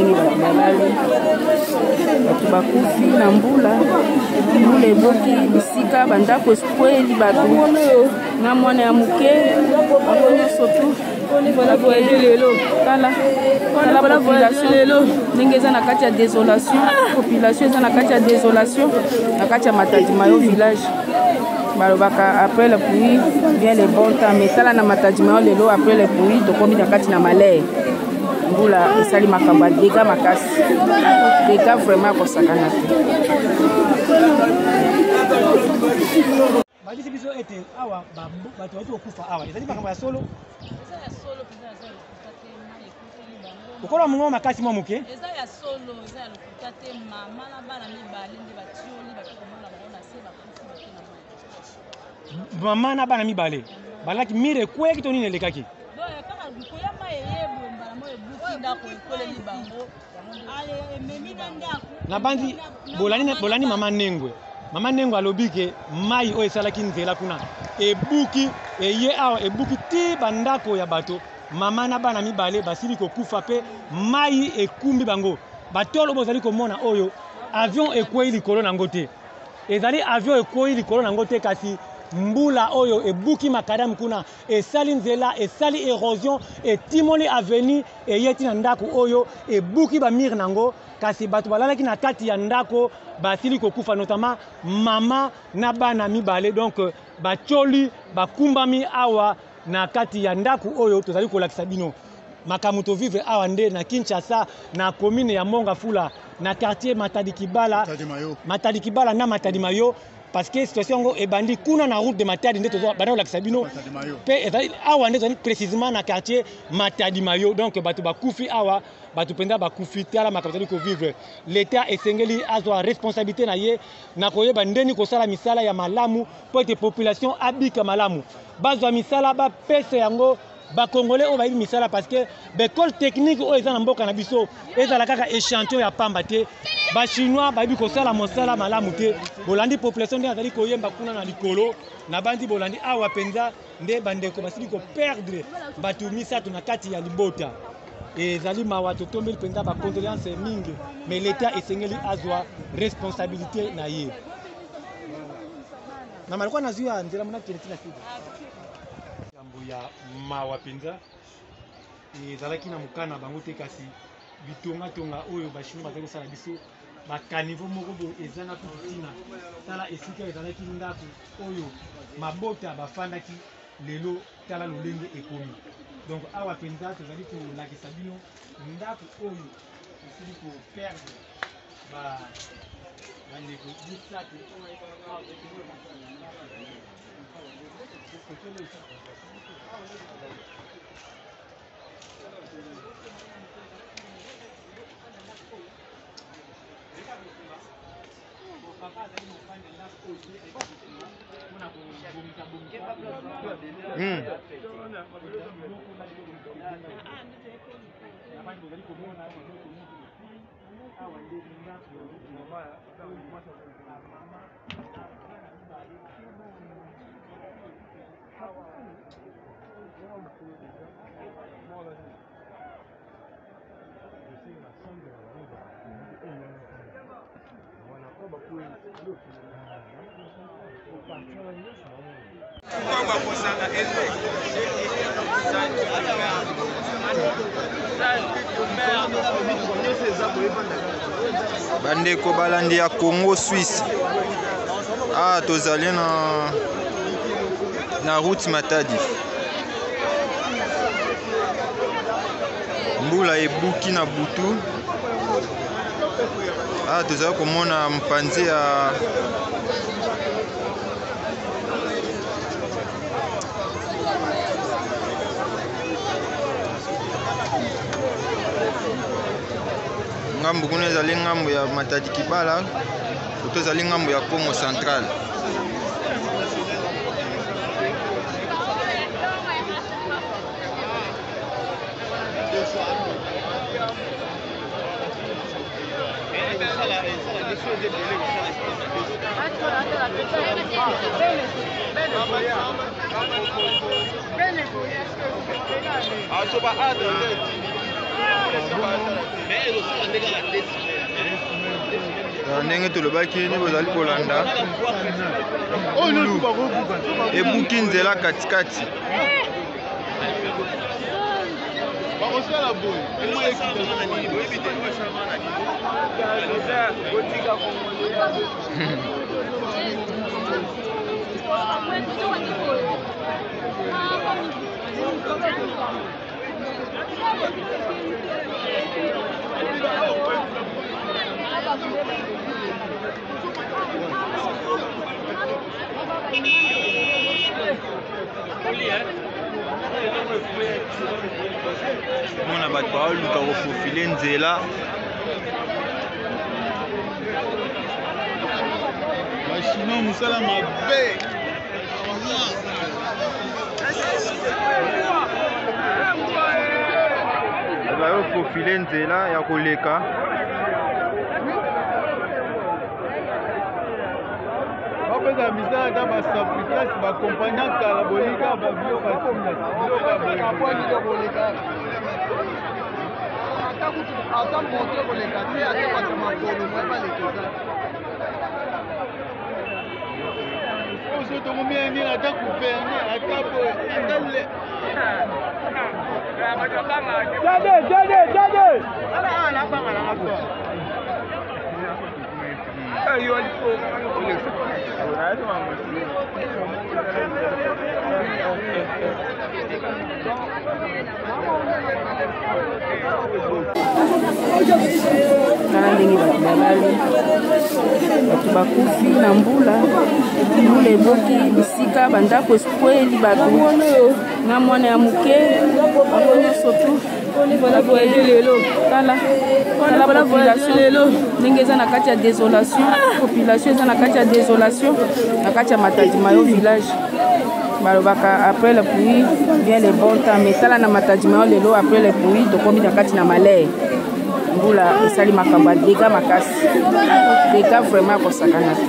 ndenge balali bato bakufi na mbula mbula eboki bisika bandako eskweli bato na mwana ya moke bango nyonso tu tala population ndenge eza na kati ya désolation population eza na kati ya désolation na kati ya Matadi Mayo village balobaka après le pluie vient le bon temps mais tala na Matadi Mayo lelo après le pluie tokomi na kati na malere mbula esali makambo ya dega makasi dega vraiment akosakana te badisi biso ete awa bato bauti kokufa awa ezali makambo ya solo okola mongo makasi mwa moke eza ya solo eza ya lokuta te mama na bana mibale nde batioli bakomona bango na se bakufi bakena mama na bana mibale balaki mire ekweki to nini elekaki kaka koyama eyebo mbala mo ebuki ndako ekoleli bango ememi na ndako na bandi bolani mama Nengwe alobi ke mai oyo esalaki nzela kuna ebuki eye awa ebuki ti bandako ya bato mama na bana mibale basili kokufa pe mai ekumbi bango batolo bozali komona oyo avion ekwei likolo nango te ezali avion ekwei likolo nango te kasi mbula oyo ebuki makadamu kuna esali nzela esali erosion etimoli avenir eyeti na ndako oyo ebuki bamire nango kasi bato balalaki na kati ya ndako basili kokufa notamment mama na bana mibale donc batioli bakumbami awa na kati ya ndako oyo tozali kolakisa bino makambo tovivre awa nde na Kinshasa na commune ya Mongafula na quartier Matadi Kibala na Matadi Mayo parce que situation ngo ebandi kuna na route de Matadi nde tozo bana kolakisa bino pe awa nde tozali précisément na quartier Matadi Mayo donc bato bakufi awa bato penda bakufi tala makambo tozali kovivre l'état esengeli azwa responsabilité na ye na koyeba ndeni kosala misala ya malamu po ete population abika malamu bazwa misala bapesa yango bakongolais oyo bayebi misala parce que bekole technique oyo eza na mboka na biso ezala kaka échantillon ya pamba te bachinois bayebi kosala mosala malamu te bolandi population nde azali koyemba kuna na likolo na bandi bolandi awa mpenza nde bandeko basili koperdre bato misato na kati ya libota ezali mawa totombeli mpenza bacondoléance mingi mais l'état esengeli azwa responsabilité na ye na malikuwa nazwi ya nzela mona kinetina sidi ya mawa penza ezalaki na mokana bango te kasi bitongatonga oyo bashino bazali kosala biso bakaniveau moko boye eza na kutina tala esika ezalaki ndako oyo mabota bafandaki lelo tala lolenge ekomi donc awa penza tozali kolakisa bino ndako oyo esili koperdre bandeko misato bandeko balandi ya Congo Suisse tozali na route Matadi mbula ebuki na butu tozali komona mpanzi ya ngambu kuna ezali ngambu ya Matadi Kibala to ezali ngambu ya Congo Central ndenge tolobaki ni bozali kolanda ebuki nzela katikati. Mona bato baoluka kofofile nzela bachinois mosala mabe bayofofile nzela ya koleka. bapeza misala ta basaprikasi bakompagna kala bolika babiloko ata moto koleka te ata bato makolo moye balekeza oso tokomiya nini ata guverne ata boye ata le tala ndenge bato balali, bato bakufi na mbula, mbula eboki bisika, bandako eskweli bato na mwana ya moke bango nyonso tu. Tala population lelo ndenge eza na kati ya désolation, population eza na kati ya désolation, na kati ya Matadi Mayo village. Balobaka après la pluie vient le bon temps, mais tala na Matadi Mayo lelo après la pluie tokomi na kati na malheur. Mbula esali makambo ya dégâts makasi, dégâts vraiment kosakana te.